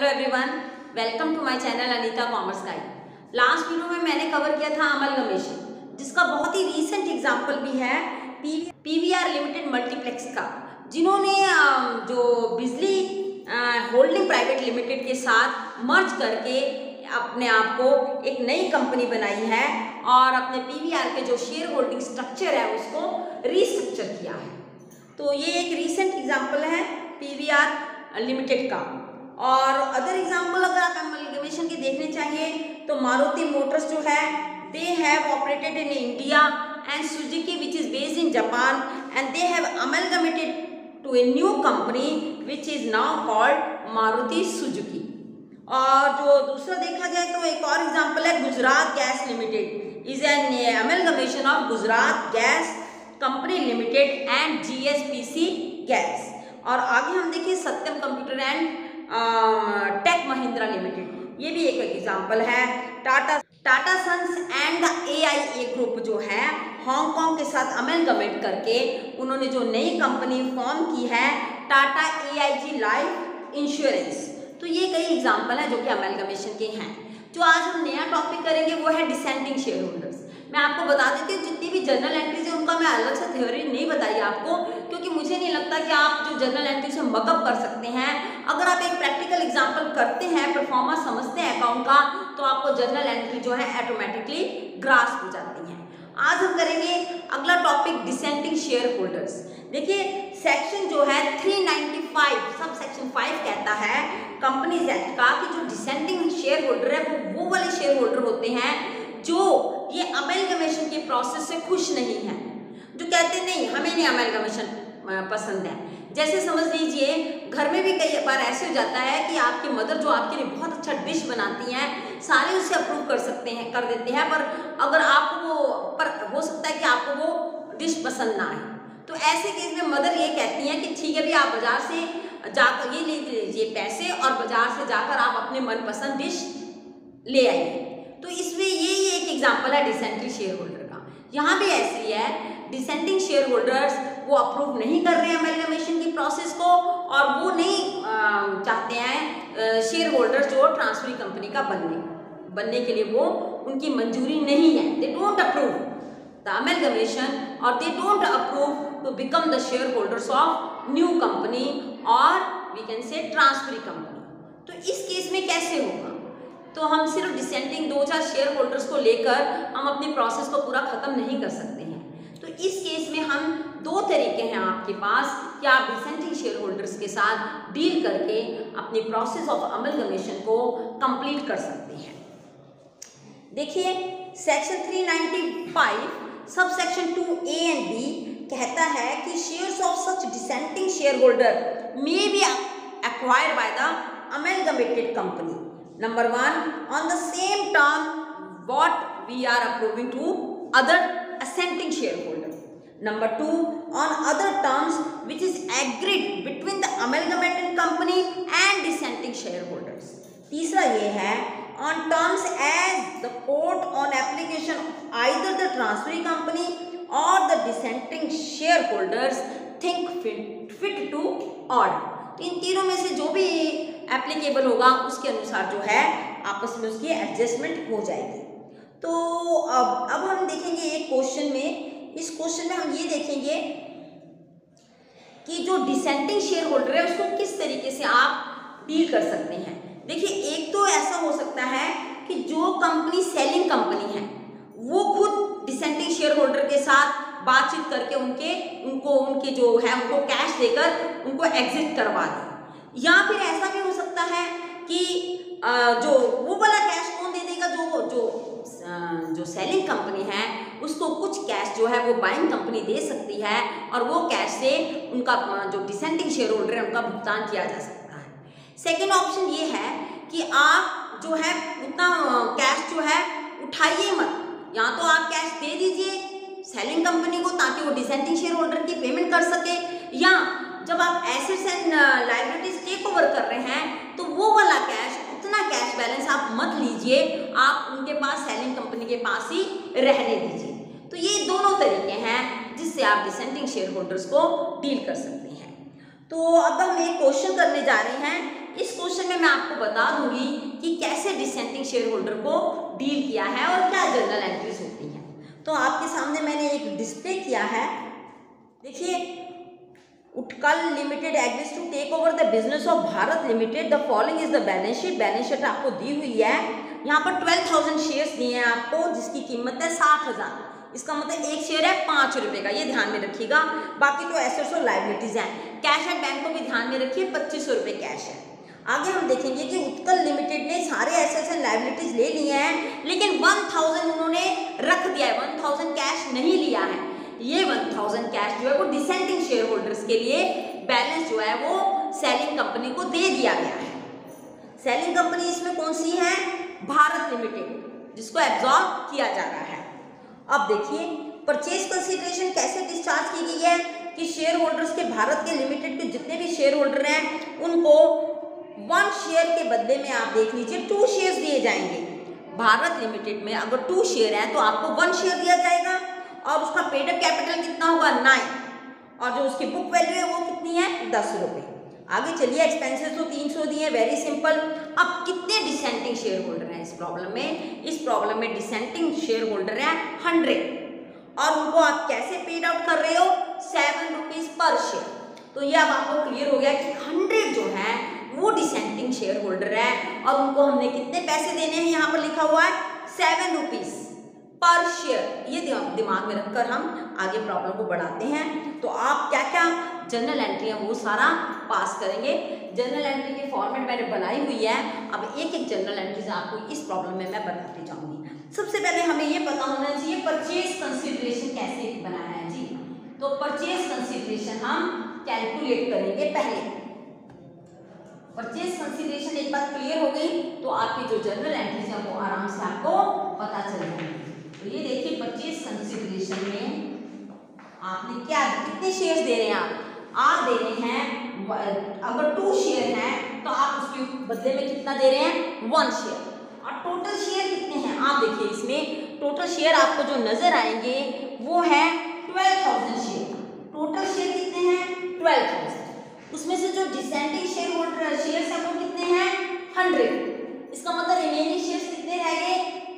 Hello everyone, welcome to my channel Anita commerce guide. Last video में मैंने cover किया था अमलगमेशन, जिसका बहुत ही रीसेंट एग्जांपल भी है पीवीआर लिमिटेड मल्टीप्लेक्स का, जिन्होंने जो बिजली होल्डिंग प्राइवेट लिमिटेड के साथ मर्ज करके अपने आप को एक नई कंपनी बनाई है और अपने पीवीआर के जो शेयर होल्डिंग स्ट्रक्चर है उसको रीस्ट्रक्चर किया है। तो ये एक रीसेंट एग्जांपल है पीवीआर लिमिटेड का। और अदर एग्जांपल अगर आप अमलगमेशन के देखने चाहिए तो मारुति मोटर्स जो है they have operated in India and Suzuki which is based in Japan and they have amalgamated to a new company which is now called Maruti Suzuki. और जो दूसरा देखा जाए तो एक और एग्जांपल है Gujarat gas limited is an amalgamation of Gujarat gas company limited and GSPC gas. और आगे हम देखिए Satyam computer and tech Mahindra limited, ये भी एक एग्जांपल है। Tata sons and AIA group जो है हांगकांग के साथ अमलगमेट करके उन्होंने जो नई कंपनी फॉर्म की है टाटा AIG लाइफ इंश्योरेंस। तो ये कई एग्जांपल है जो कि अमलगमेशन के हैं। जो आज हम नया टॉपिक करेंगे वो है डिसेंडिंग शेयर होल्डर्स। मैं आपको बता देती हूँ जितनी भी जर्नल एंट्रीज है उनका मैं अलग से थ्योरी नहीं बताई आपको, क्योंकि मुझे नहीं लगता कि आप जो जर्नल एंट्री से मकअप कर सकते हैं। अगर आप एक प्रैक्टिकल एग्जांपल करते हैं, परफॉर्मेंस समझते हैं अकाउंट का, तो आपको जर्नल एंट्री जो है ऑटोमेटिकली ग्रास्प हो जाती है। आज हम करेंगे अगला टॉपिक डिसेंडिंग शेयर होल्डर्स। देखिए सेक्शन जो है 395 सब सेक्शन 5 कहता है कंपनीज एक्ट का कि जो डिसेंडिंग शेयर होल्डर है वो वाले शेयर होल्डर होते हैं जो ये अमलगमेशन के प्रोसेस से खुश नहीं है, जो कहते नहीं हमें नहीं अमलगमेशन पसंद है। जैसे समझ लीजिए घर में भी कई बार ऐसे हो जाता है कि आपकी मदर जो आपके लिए बहुत अच्छा डिश बनाती हैं, सारे उसे अप्रूव कर देते हैं, पर अगर आपको हो सकता है कि आपको वो डिश पसंद ना आए। तो ऐसे केस में मदर ये कहती हैं कि ठीक है भी आप बाजार से जाकर ये ले लीजिए पैसे और बाजार से जाकर आप अपने मनपसंद डिश ले आइए। तो इसमें ये एक एग्जांपल है डिसेंडिंग शेयर होल्डर का। यहाँ भी ऐसे ही है, डिसेंडिंग शेयर होल्डर्स वो अप्रूव नहीं कर रहे हैं अमलगमेशन की प्रोसेस को और वो नहीं चाहते हैं शेयर होल्डर्स जो ट्रांसफरी कंपनी का बनने के लिए वो उनकी मंजूरी नहीं है। They don't approve the amalgamation और they don't approve to become the share holders of new company और we can say transferee company. तो इस केस में कैसे होगा? तो हम सिर्फ डिसेंडिंग 2-4 शेयर होल्डर्स को लेकर हम अपनी प्रोसेस को पूरा खत्म नहीं कर सकते हैं। तो इस केस में हम 2 तरीके हैं आपके पास कि आप डिसेंडिंग शेयर होल्डर्स के साथ डील करके अपनी प्रोसेस ऑफ अमलगमेशन को कंप्लीट कर सकते हैं। देखिए section 395 sub section 2A and B कहता है कि shares of such descending share holder may be acquired by the amalgamated company. Number 1, on the same term what we are approving to other assenting shareholder. Number 2, on other terms which is agreed between the amalgamated company and dissenting shareholders. तीसरा ये है on terms as the court on application of either the transferring company or the dissenting shareholders think fit to order. इन तीनों में से जो भी applicable होगा उसके अनुसार जो है आपस में उसकी एडजस्टमेंट हो जाएगी। तो अब हम देखेंगे एक क्वेश्चन में, इस क्वेश्चन में हम ये देखेंगे कि जो डिसेंडिंग शेयर होल्डर है उसको किस तरीके से आप डील कर सकते हैं। देखिए एक तो ऐसा हो सकता है कि जो कंपनी सेलिंग कंपनी है वो खुद डिसेंडिंग शेयर होल्डर के साथ बातचीत करके उनके जो है उनको कैश देकर उनको एग्जिट करवा दे, या फिर ऐसा भी हो सकता है कि जो वो वाला कैश कौन दे देगा, जो सेलिंग कंपनी है उसको कुछ कैश जो है वो बाइंग कंपनी दे सकती है और वो कैश से उनका जो डिसेंडिंग शेयर होल्डर है उनका भुगतान किया जा सकता है। सेकेंड ऑप्शन ये है कि आप जो है उतना कैश जो है उठाइए मत, या तो आप कैश दे दीजिए सेलिंग कंपनी को ताकि वो डिसेंडिंग शेयर होल्डर की पेमेंट कर सके, या जब आप assets and liabilities take over कर रहे हैं तो वो वाला कैश उतना कैश बैलेंस आप मत लीजिए, आप उनके पास सेलिंग कंपनी के पास ही रहने दीजिए। तो ये दोनों तरीके हैं जिससे आप डिसेंडिंग शेयर होल्डर्स को डील कर सकते हैं। तो अब हम एक क्वेश्चन करने जा रहे हैं इस क्वेश्चन में मैं आपको बता दूंगी कि कैसे डिसेंटिंग शेयर होल्डर को डील किया है और क्या जर्नल एंट्रीज होती हैं। तो आपके सामने मैंने एक डिस्प्ले किया है, देखिए, Utkal limited agrees to take over the business of Bharat limited, the following is the balance sheet. Balance sheet आपको दी हुई है, यहाँ पर 12,000 शेयर्स दिए हैं आपको, जिसकी कीमत है 60,000। इसका मतलब एक शेयर है 5 रुपए का, ये ध्यान में रखिएगा। बाकी तो एसेट्स और लायबिलिटीज हैं। कैश एट बैंक को भी ध्यान में रखिए, 2500 रुपये कैश है। आगे हम देखेंगे कि उत्कल लिमिटेड ने सारे एसेट्स एंड लायबिलिटीज ले लिए हैं, लेकिन 1000 उन्होंने रख दिया है, 1000 कैश नहीं लिया है। ये 1000 कैश जो है वो डिसेंटिंग शेयर होल्डर्स के लिए बैलेंस जो है वो सेलिंग कंपनी को दे दिया गया है। सेलिंग कंपनी इसमें कौन सी है? भारत लिमिटेड, जिसको एब्जॉर्ब किया जा रहा है। अब देखिए परचेज कंसीडरेशन कैसे डिस्चार्ज की गई है कि शेयर होल्डर्स के, भारत के लिमिटेड के जितने भी शेयर होल्डर हैं उनको 1 शेयर के बदले में आप देख लीजिए 2 शेयर्स दिए जाएंगे। भारत लिमिटेड में अगर 2 शेयर हैं तो आपको 1 शेयर दिया जाएगा और उसका पेड अप कैपिटल कितना होगा? 9, और जो उसकी बुक वैल्यू है वो कितनी है? 10 रुपये। आगे चलिए, एक्सपेंसेस तो 300 दिए, वेरी सिंपल। अब कितने डिसेंटिंग शेयर होल्डर हैं इस प्रॉब्लम में? इस प्रॉब्लम में डिसेंटिंग शेयर होल्डर है 100, और उनको आप कैसे पेड आउट कर रहे हो? 7 रुपीज पर शेयर। तो ये अब आपको क्लियर हो गया कि 100 जो है वो डिसेंटिंग शेयर होल्डर है, और उनको हमने कितने पैसे देने हैं? यहाँ पर लिखा हुआ है 7 रुपीज पर शेयर। ये दिमाग में रखकर हम आगे प्रॉब्लम को बढ़ाते हैं। तो आप क्या क्या जर्नल एंट्री है वो सारा पास करेंगे। जर्नल एंट्री की फॉर्मेट मैंने बनाई हुई है। अब एक एक जर्नल एंट्रीज आपको इस प्रॉब्लम में मैं बताती जाऊंगी। सबसे पहले हमें ये पता होना चाहिए परचेज कंसीडरेशन कैसे बनाया है जी। तो परचेज कंसीडरेशन हम कैलकुलेट करेंगे पहले। परचेज कंसीडरेशन एक बार क्लियर हो गई तो आपकी जो जर्नल एंट्रीज है वो आराम से आपको पता चल जाएगी। तो ये देखिए परचेज कंसीडरेशन में आपने क्या, कितने शेयर्स दे रहे हैं? आप दे रहे हैं, अगर 2 शेयर हैं तो आप उसके बदले में कितना दे रहे हैं? 1 शेयर। और टोटल शेयर कितने हैं? आप देखिए इसमें टोटल शेयर आपको जो नजर आएंगे वो है 12,000 शेयर। टोटल शेयर कितने हैं? 12,000। उसमें से जो डिसेंटिंग शेयर होल्डर शेयर्स हैं वो कितने हैं? 100। इसका मतलब रिमेनिंग शेयर्स कितने रह गए?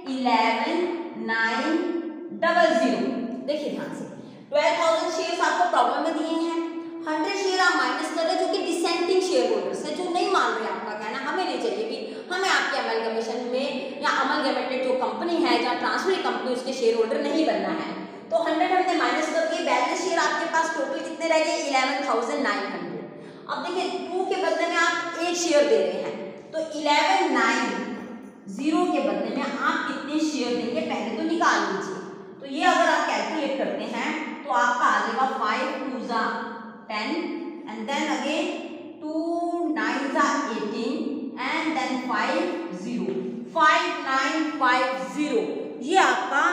11,900। देखिए ध्यान से, 12,000 शेयर्स आपको प्रॉब्लम में दिए हैं, 100 शेयर आप माइनस कर रहे हैं जो कि डिसेंटिंग शेयर होल्डर्स है, जो नहीं मान रहे आपका कहना, हमें नहीं चाहिए कि हमें आपके अमलगमेशन में या अमलगमेटेड जो कंपनी है जहाँ ट्रांसफर कंपनी उसके शेयर होल्डर नहीं बनना है। तो 100 हमने माइनस करके बैलेंस शेयर आपके पास टोटल कितने रह गए? 11,900। अब देखिए 2 के बदले में आप 1 शेयर दे रहे हैं, तो 11,900 के बदले में आप कितने शेयर देंगे पहले तो निकाल लीजिए। तो ये अगर आप कैलकुलेट करते हैं तो आपका आ जाएगा 5 2 10 and then again 2 9 18 and then 5 0 5950। ये आपका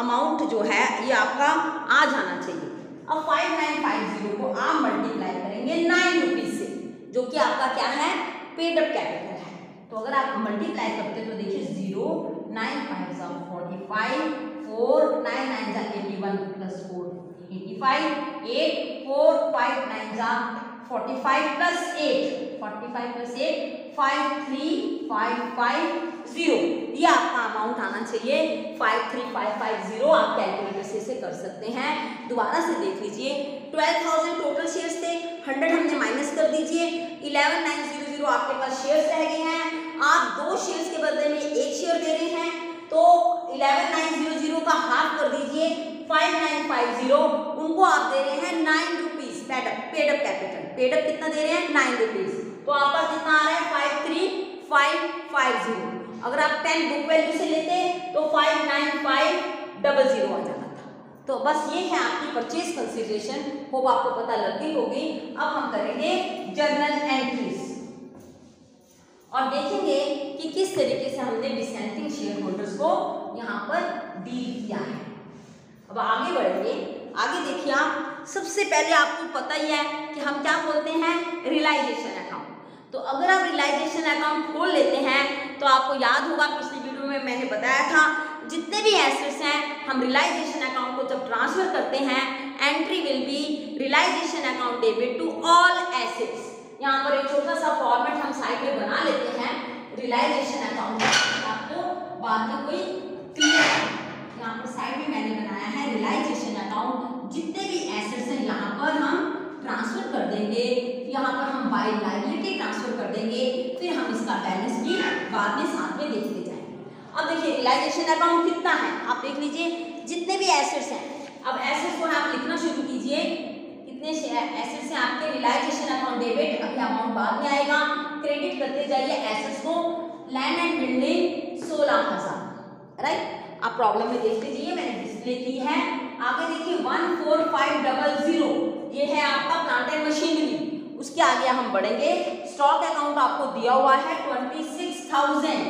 अमाउंट जो है ये आपका आ जाना चाहिए। अब 5950 को आप मल्टीप्लाई करेंगे 9 रुपीज से, जो कि आपका क्या है? पेड अप कैपिटल है। तो अगर आप मल्टीप्लाई करते तो देखिए 0 9 5 45 4 9 9 81 प्लस 4 85 8 4 5 9 45 प्लस 8 45 प्लस 8 53550। ये आपका अमाउंट आना चाहिए 53550। आप कैलकुलेटर से इसे कर सकते हैं। दोबारा से देख लीजिए, 12,000 टोटल शेयर्स थे, 100 हमने माइनस कर दीजिए, 11,900 आपके पास शेयर्स रह गए हैं। आप 2 शेयर्स के बदले में 1 शेयर दे रहे हैं, तो 11,900 का हाफ कर दीजिए 5950। उनको आप दे रहे हैं 9 rupees paid up capital. Paid up कितना दे रहे हैं? 9 रुपीज। तो आपका कितना आ रहा है? 53550। अगर आप 10 बुक वैल्यू से लेते तो 59500 आ जाता था। तो बस ये है आपकी परचेज कंसीडरेशन। होप आपको पता लग गई होगी। अब हम करेंगे जर्नल एंट्रीज और देखेंगे कि किस तरीके से हमने डिसेंटिंग शेयर होल्डर्स को यहाँ पर डील किया है। अब आगे बढ़ेंगे। आगे देखिए, आप सबसे पहले आपको पता ही है कि हम क्या बोलते हैं? Realisation account. तो अगर आप रियलाइजेशन अकाउंट खोल लेते हैं तो आपको याद होगा पिछली वीडियो में मैंने बताया था, जितने भी एसेट्स हैं हम रियलाइजेशन अकाउंट को जब ट्रांसफर करते हैं, entry will be realisation account debit to all assets. यहाँ पर एक छोटा सा फॉर्मेट हम साइड साइड में बना लेते हैं रियलाइजेशन अकाउंट, आपको बाद में कोई क्लियर है। यहाँ पर साइड में मैंने बनाया है रियलाइजेशन अकाउंट, जितने भी एसेट्स हैं यहाँ पर हम ट्रांसफर कर देंगे, यहाँ पर हम बाय लायबिलिटी ट्रांसफर कर देंगे, फिर हम इसका बैलेंस भी बाद में साथ में देखते जाएंगे। अब देखिए रियलाइजेशन अकाउंट कितना है, आप देख लीजिए जितने भी एसेट्स हैं। अब एसेट्स को आप लिखना शुरू कीजिए, कितने एसेट्स हैं आपके। रियलाइजेशन अकाउंट डेबिट, अभी अमाउंट बाद में आएगा, क्रेडिट करते जाइए एसेट्स को। Land and building 16,000, right. आप प्रॉब्लम में देख लीजिए, मैंने डिस्प्ले की है। आगे देखिए 14500, ये है आपका प्लांट एंड मशीनरी। उसके आगे हम बढ़ेंगे, स्टॉक अकाउंट आपको दिया हुआ है 26,000,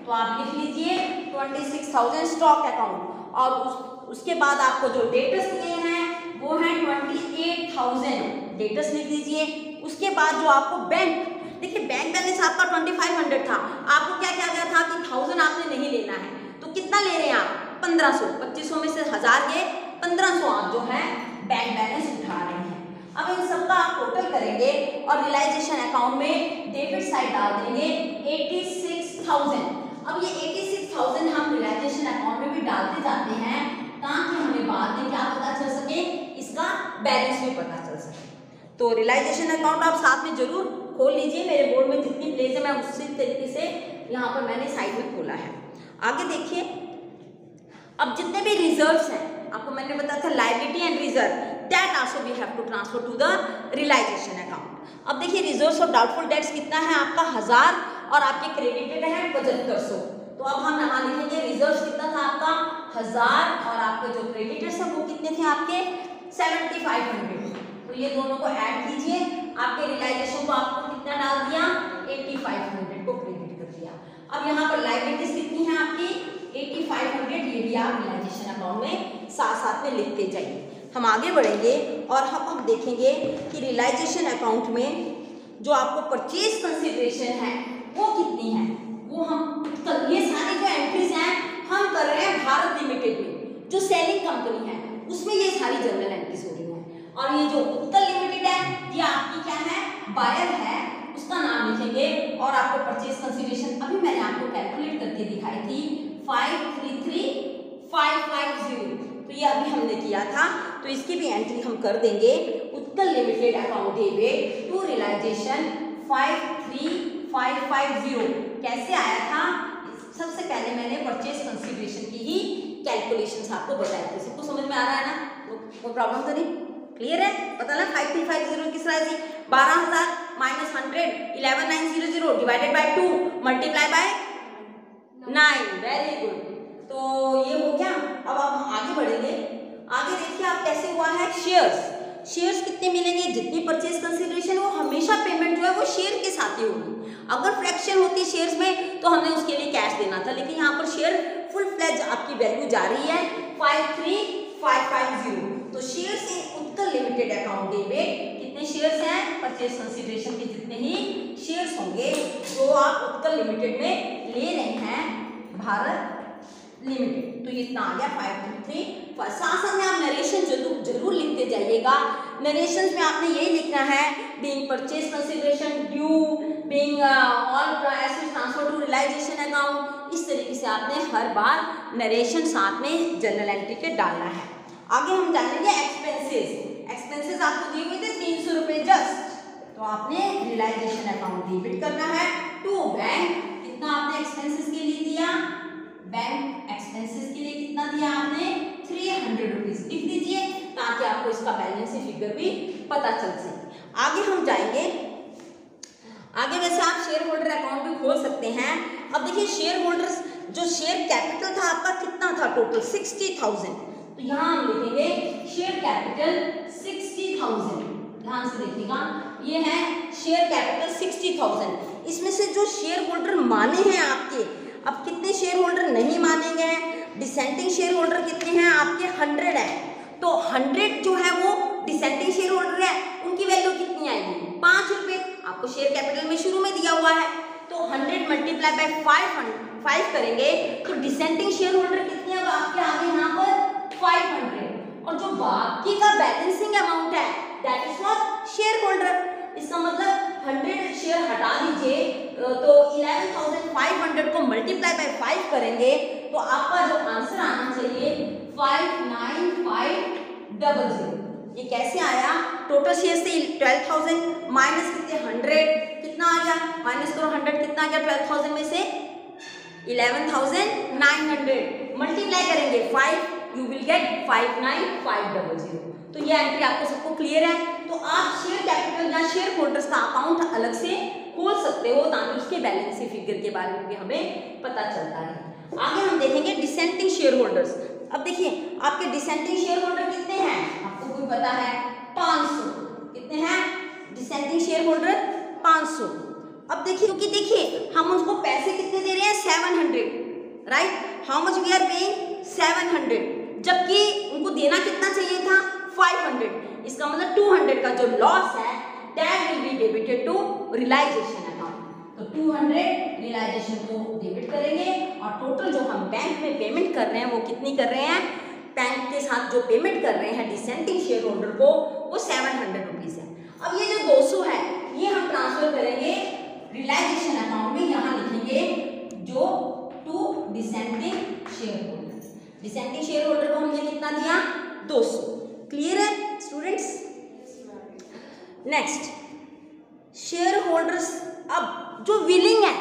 तो आप लिख लीजिए 26,000 स्टॉक अकाउंट। और उसके बाद आपको जो डेटर्स दिए हैं वो है 28,000, डेटर्स लिख लीजिए। उसके बाद जो आपको बैंक, देखिए बैंक बैलेंस आपका 2500 था, आपको क्या किया गया था कि 1000 आपने नहीं लेना है, तो कितना ले रहे हैं आप 1500, 2500 में से 1000 गए, 1500 आप जो है बैंक बैलेंस उठा रहे हैं। अब इन सबका आप टोटल करेंगे और रियलाइजेशन अकाउंट में डेबिट साइड डाल देंगे 86,000। अब ये 86,000 हम रियलाइजेशन अकाउंट में भी डालते जाते हैं ताकि हमें बाद में क्या पता चल सके, इसका बैलेंस भी पता चल सके। तो रियलाइजेशन अकाउंट आप साथ में जरूर खोल लीजिए, मेरे बोर्ड में जितनी प्लेस है मैं उसी तरीके से यहाँ पर मैंने साइड में खोला है। आगे देखिए, अब जितने भी रिजर्व्स हैं, आपको मैंने बताया था liability and reserve, that also we have to transfer to the realisation account. अब देखिए रिजर्व्स ऑफ डाउटफुल डेट्स कितना है आपका 1000 और आपके क्रेडिटेड है 7500। तो अब हम यहाँ लिखेंगे रिजर्व्स कितना था आपका 1000 और आपके जो क्रेडिटर्स है वो कितने थे आपके 7500। तो ये दोनों को ऐड कीजिए, आपके रियलाइजेशन को आपको कितना डाल दिया 8500 को क्रेडिट कर दिया। अब यहाँ पर लायबिलिटीज कितनी है आपकी 8500, ये भी आप रियलाइजेशन अकाउंट में साथ साथ में लिखते जाइए। हम आगे बढ़ेंगे और हम देखेंगे कि रियलाइजेशन अकाउंट में जो आपको परचेज कंसिडरेशन है वो कितनी है, वो हम ये सारी जो एंट्रीज हैं हम कर रहे हैं भारत लिमिटेड में, जो सेलिंग कंपनी है उसमें ये सारी जनरल एंट्रीज हो रही हैं। और ये जो उत्तर लिमिटेड है ये आपकी क्या है, बायर है, उसका नाम लिखेंगे। और आपको परचेज कंसिडरेशन अभी मैंने आपको कैलकुलेट करके दिखाई थी 533550, तो ये अभी हमने किया था, तो इसकी भी एंट्री हम कर देंगे। Uttar limited account debit to realisation 53550 कैसे आया था, सबसे पहले मैंने परचेज कंसिडरेशन की ही कैलकुलेशंस आपको बताई थी। सबको समझ में आ रहा है ना, कोई प्रॉब्लम तो नहीं, क्लियर है, पता ना 5350 किस तरह से 12,000 minus 100 11900 divided by 2 multiply by 9, very good. तो ये हो गया। अब हम आगे बढ़ेंगे, आगे देखिए आप कैसे हुआ है शेयर्स कितने मिलेंगे, जितनी परचेज कंसिडरेशन वो हमेशा पेमेंट जो है वो शेयर के साथ ही होगी। अगर फ्रैक्शन होती शेयर्स में तो हमने उसके लिए कैश देना था, लेकिन यहाँ पर शेयर फुल फ्लेज आपकी वैल्यू जा रही है 53550। तो shares in Uttar limited account debit कितने शेयर्स हैं, परचेज कंसिडरेशन के जितने ही शेयर्स होंगे जो आप उत्तर लिमिटेड में ले रहे हैं भारत लिमिटेड, तो ये इतना आ गया 523। साथ में आप नरेशन जरूर लिखते जाइएगा। नरेशन में आपने यही लिखना है being purchase consideration due, being all assets transfer to realisation account, इस तरीके से आपने हर बार नरेशन साथ में जनरल एंट्री के डालना है। आगे हम जानेंगे एक्सपेंसेस आपको दिए हुए थे 300 रुपए जस्ट, तो आपने रियलाइजेशन अकाउंट डेबिट करना है टू बैंक। कितना आपने एक्सपेंसेस के लिए दिया, बैंक एक्सपेंसेस के लिए कितना दिया आपने 300 रुपीज लिख दीजिए ताकि आपको इसका बैलेंस फिगर भी पता चल सके। आगे हम जाएंगे, आगे वैसे आप शेयर होल्डर अकाउंट भी खोल सकते हैं। अब देखिए शेयर होल्डर्स जो शेयर कैपिटल था आपका कितना था टोटल 60,000, तो यहाँ हम लिखेंगे शेयर कैपिटल 60,000, ध्यान से देखिएगा ये है शेयर कैपिटल 60,000। इसमें से जो शेयर होल्डर माने हैं आपके, अब कितने शेयर होल्डर नहीं मानेंगे, डिसेंटिंग शेयर होल्डर कितने हैं आपके 100 है, तो 100 जो है वो डिसेंटिंग शेयर होल्डर है, उनकी वैल्यू कितनी आएगी 5 रुपए, आपको शेयर कैपिटल में शुरू में दिया हुआ है। तो 100 मल्टीप्लाई बाय 5 करेंगे तो डिसेंटिंग शेयर होल्डर कितने अब आपके आगे यहाँ पर 500, और जो बाकी का बैलेंसिंग अमाउंट है that is for share holder. इसका मतलब 100 शेयर हटा दीजिए, तो 11,500 को मल्टीप्लाई बाय 5 करेंगे तो आपका जो आंसर आना चाहिए 59500। ये कैसे आया? टोटल शेयर से 12,000 माइनस कितने 100, कितना आ गया? माइनस करो 100, कितना आ गया 12,000 में से? 11,900। मल्टीप्लाई करेंगे 5, यू विल गेट 59500। तो ये एंट्री आपको सबको क्लियर है। तो आप शेयर कैपिटल या शेयर होल्डर्स का अकाउंट अलग से खोल सकते हो ताकि उसके बैलेंस शीट फिगर के बारे में भी हमें पता चलता रहे। आगे हम देखेंगे डिसेंटिंग शेयर होल्डर्स। अब देखिए आपके डिसेंटिंग शेयर होल्डर कितने हैं? आपको कोई पता है? 500। कितने हैं डिसेंटिंग शेयर होल्डर? 500। अब देखिए क्योंकि देखिए हम उनको पैसे कितने दे रहे हैं? 700, right? How much we are paying? 700, जबकि उनको देना कितना चाहिए था? 500। इसका मतलब 200 का जो लॉस है that will be debited to realisation account. तो 200 रियलाइजेशन को डेबिट करेंगे और टोटल जो हम बैंक में पेमेंट कर रहे हैं वो कितनी कर रहे हैं? बैंक के साथ जो पेमेंट कर रहे हैं डिसेंटिंग शेयर होल्डर को वो 700 रुपीज है। अब ये जो 200 है ये हम ट्रांसफर करेंगे रियलाइजेशन अकाउंट में। यहाँ लिखेंगे जो to dissenting share holder. Dissenting share holder को हमने कितना दिया? 200। क्लियर है स्टूडेंट्स? Next share holders. अब जो विलिंग है,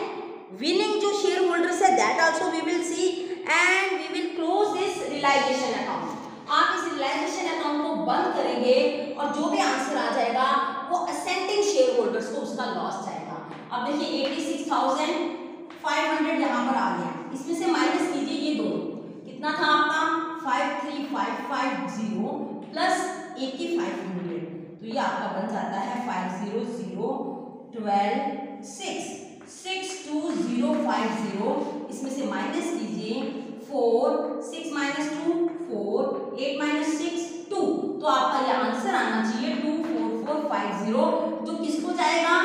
विलिंग जो शेयर होल्डर्स है that also we will see and we will close this realisation account. आप इस रियलाइजेशन अकाउंट को बंद करेंगे और जो भी आंसर आ जाएगा वो असेंटिंग शेयर होल्डर्स को उसका लॉस जाएगा। अब देखिए 86,500 यहाँ पर आ गया, इसमें से माइनस कीजिए ये दो, कितना था आपका? 53,550 प्लस 8500, तो ये आपका बन जाता है 500,12,6,62050। इसमें से माइनस कीजिए 4, 6 माइनस 2 4, 8 माइनस 6 2, तो आपका ये आंसर आना चाहिए 24450, जो किसको जाएगा?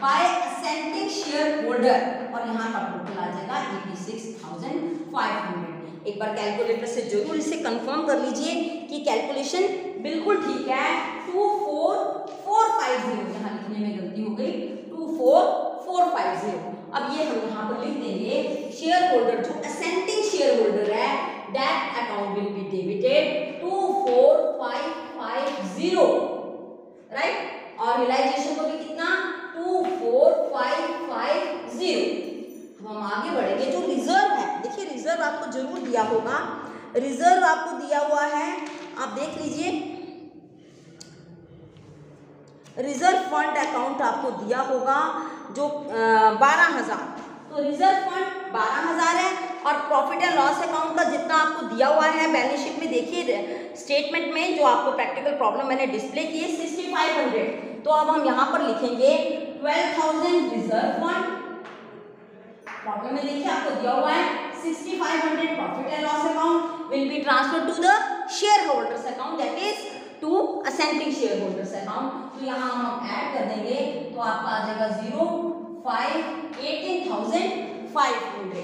बाय असेंटिंग शेयर होल्डर, और यहाँ का टोटल आ जाएगा 86,500। एक बार कैलकुलेटर से जरूर इसे कंफर्म कर लीजिए कि कैलकुलेशन बिल्कुल ठीक है। 24450, यहाँ लिखने में गलती हो गई, 24450। अब ये हम यहाँ पर लिख देंगे शेयर होल्डर जो असेंटिंग शेयर होल्डर है that account will be debited 24550, right? और रियलाइजेशन को भी कितना? 24550। हम आगे बढ़ेंगे। जो रिजर्व है, देखिए रिजर्व आपको जरूर दिया होगा, रिजर्व आपको दिया हुआ है, आप देख लीजिए रिजर्व फंड अकाउंट आपको दिया होगा जो 12,000, तो रिजर्व फंड 12,000 है और प्रॉफिट एंड लॉस अकाउंट का जितना आपको दिया हुआ है बैलेंस शीट में, देखिए स्टेटमेंट में जो आपको प्रैक्टिकल प्रॉब्लम मैंने डिस्प्ले की है 6500। तो अब हम यहाँ पर लिखेंगे 12,000 रिजर्व फंड। प्रॉब्लम में देखिए आपको दिया हुआ है 6500 profit and loss account will be transferred to the share holders account that is to assenting share holders account. तो यहाँ हम ऐड कर देंगे तो आपका आ जाएगा 18,500।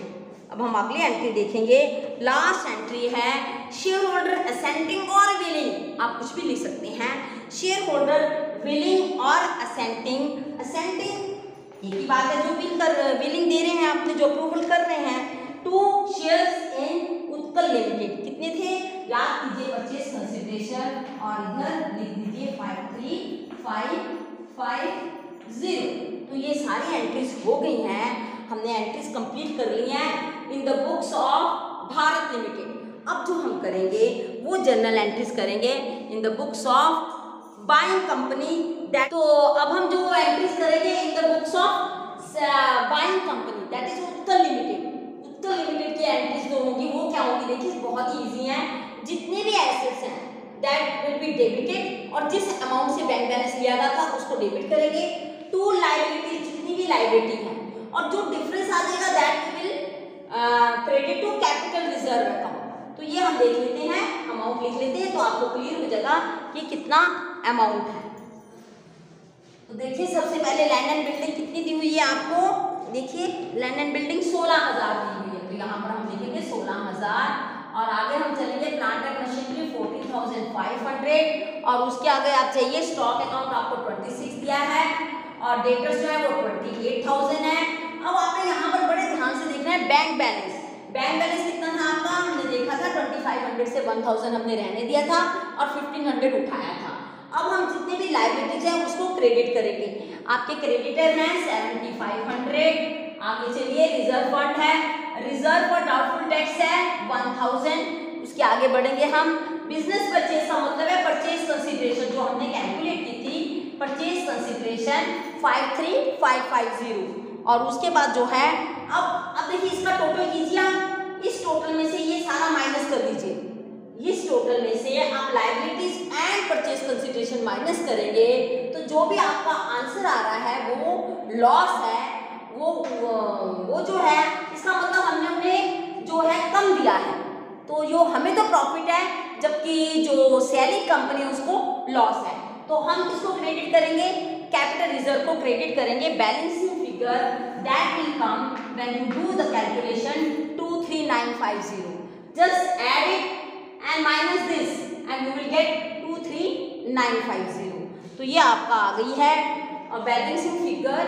अब हम अगली एंट्री देखेंगे। लास्ट एंट्री है शेयर होल्डर असेंटिंग और विलिंग, आप कुछ भी लिख सकते हैं। शेयर होल्डर विलिंग और असेंटिंग, असेंटिंग एक ही बात है, जो विलिंग दे रहे हैं आपने, जो अप्रूवल कर रहे हैं। 2 शेयर्स इन उत्कल लिमिटेड, कितने थे? याद कीजिए परचेज कंसिडरेशन और इधर लिख दीजिए 53,550। तो ये सारी एंट्रीज हो गई हैं, हमने एंट्रीज कंप्लीट कर ली हैं in the books of Bharat limited. अब जो हम करेंगे वो जर्नल एंट्रीज करेंगे in the books of buying company. तो अब हम जो एंट्रीज करेंगे in the books of buying company that is Utkal limited. Utkal limited की एंट्रीज जो होंगी वो क्या होंगी? देखिए बहुत ही इजी है। जितने भी एसेट्स हैं दैट विल बी डेबिटेड, और जिस अमाउंट से बैंक बैलेंस लिया गया था उसको डेबिट करेंगे। टू लायबिलिटी, जितनी भी लायबिलिटी है, और जो डिफरेंस आ जाएगा that will credit to capital reserve account. तो ये हम देख लेते हैं, अमाउंट लिख लेते हैं तो आपको क्लियर हो जाएगा कि कितना अमाउंट है। तो देखिए सबसे पहले लैंड एंड बिल्डिंग कितनी दी हुई है आपको? देखिए लैंड एंड बिल्डिंग 16,000 दी हुई है, तो यहाँ पर हम लिखेंगे 16,000। और आगे हम चलेंगे प्लांट एंड मशीनरी 14,500, और उसके आगे आप चाहिए स्टॉक अकाउंट आपको 26 दिया है, और डेटर्स जो है वो 28,000 है, अब आपने यहाँ पर बड़े ध्यान से देखना है बैंक बैलेंस। बैंक बैलेंस कितना था आपका, हमने देखा था 2500 से 1000 हमने रहने दिया था और 1500 उठाया था। अब हम जितने भी लायबिलिटीज हैं उसको क्रेडिट करेंगे। आपके क्रेडिटर हैं 7500। आगे चलिए, रिजर्व फंड है, रिजर्व फॉर डाउटफुल डेट्स है 1000। उसके आगे बढ़ेंगे हम। बिजनेस परचेज का मतलब है परचेज कंसीडरेशन, जो हमने कैलकुलेट की थी, परचेज कंसीडरेशन 53550। और उसके बाद जो है, अब देखिए इसका टोटल कीजिए आप। इस टोटल में से ये सारा माइनस कर दीजिए। इस टोटल में से आप liabilities and purchase consideration minus करेंगे तो जो भी आपका आंसर आ रहा है वो लॉस है, वो जो है, इसका मतलब हमने उन्हें जो है कम दिया है, तो जो हमें तो प्रॉफिट है जबकि जो सेलिंग कंपनी है उसको लॉस है। तो हम किसको क्रेडिट करेंगे, कैपिटल रिजर्व को क्रेडिट करेंगे। Balancing figure that will come when you do the calculation 23950। Just add it and minus this and you will get 23950। तो ये आपका आ गई है बैलेंसिंग फिगर,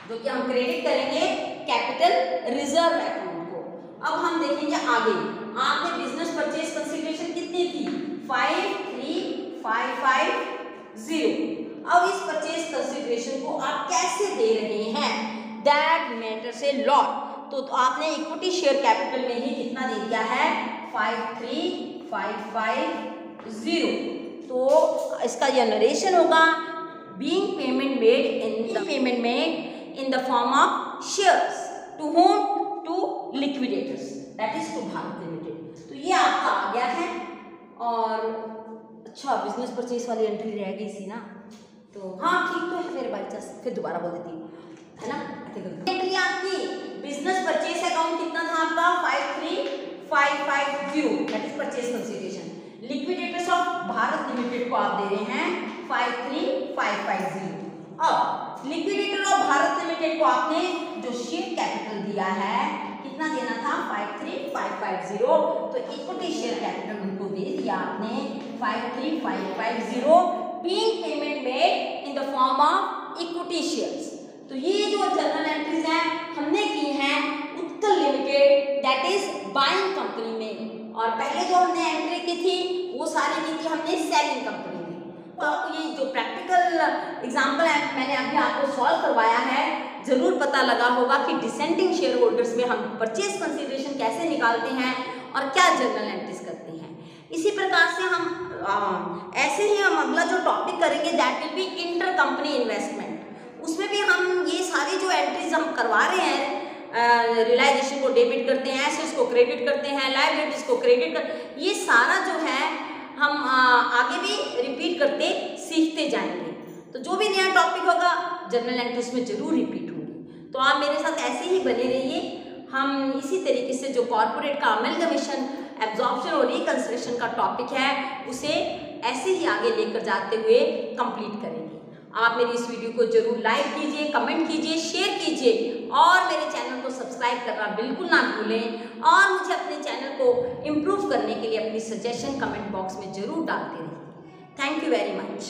जो कि हम क्रेडिट करेंगे कैपिटल रिजर्व अकाउंट को। अब हम देखेंगे आगे। आपने बिजनेस परचेज कंसीडरेशन कितनी थी, 53550। अब इस परचेज कंसीडरेशन को आप कैसे दे रहे हैं, दैट मैटर्स ए लॉट। तो आपने इक्विटी शेयर कैपिटल में ही कितना दे दिया है, 53550। तो इसका यह नरेशन होगा, being payment made in the form of shares to whom, to liquidators, that is to Bharat limited. तो ये आपका आ गया है। और अच्छा, बिजनेस परचेज वाली एंट्री रह गई थी ना, तो हाँ ठीक तो है, फिर बाई चांस फिर दोबारा बोल देती हूँ, है ना। एंट्री आपकी बिजनेस परचेज अकाउंट कितना था आपका, 53550, that is purchase consideration. Liquidators of Bharat limited को आप दे रहे हैं 53550। अब लिक्विडेटर ऑफ भारत लिमिटेड को आपने जो शेयर कैपिटल दिया है कितना देना था, 53550। तो इक्विटी शेयर कैपिटल उनको दे दिया आपने 53550, being payment made in the form of equity shares. तो ये जो जर्नल एंट्रीज हैं हमने की हैं Utkal limited, that is buying company में, और पहले जो हमने एंट्री की थी वो सारी की थी हमने सेलिंग कंपनी में। तो आपको ये जो प्रैक्टिकल एग्जाम्पल है मैंने अभी आपको सॉल्व करवाया है, जरूर पता लगा होगा कि डिसेंडिंग शेयर होल्डर्स में हम परचेज कंसीडरेशन कैसे निकालते हैं और क्या जर्नल एंट्रीज करते हैं। इसी प्रकार से हम ऐसे ही हम अगला जो टॉपिक करेंगे that will B inter company investment. उसमें भी हम ये सारी जो एंट्रीज हम करवा रहे हैं, रियलाइजेशन को डेबिट करते हैं, एसेट्स को क्रेडिट करते हैं, लायबिलिटीज को क्रेडिट कर, ये सारा जो है हम आगे भी रिपीट करते सीखते जाएंगे। तो जो भी नया टॉपिक होगा जर्नल एंट्रीज में जरूर रिपीट होंगी। तो आप मेरे साथ ऐसे ही बने रहिए। हम इसी तरीके से जो कॉर्पोरेट का अमेलगमेशन, एब्जॉर्प्शन और रिकंस्ट्रक्शन का टॉपिक है उसे ऐसे ही आगे लेकर जाते हुए कंप्लीट करेंगे। आप मेरी इस वीडियो को जरूर लाइक कीजिए, कमेंट कीजिए, शेयर कीजिए और मेरे चैनल को सब्सक्राइब करना बिल्कुल ना भूलें। और मुझे अपने चैनल को इम्प्रूव करने के लिए अपनी सजेशन कमेंट बॉक्स में जरूर डालते रहिए। Thank you very much.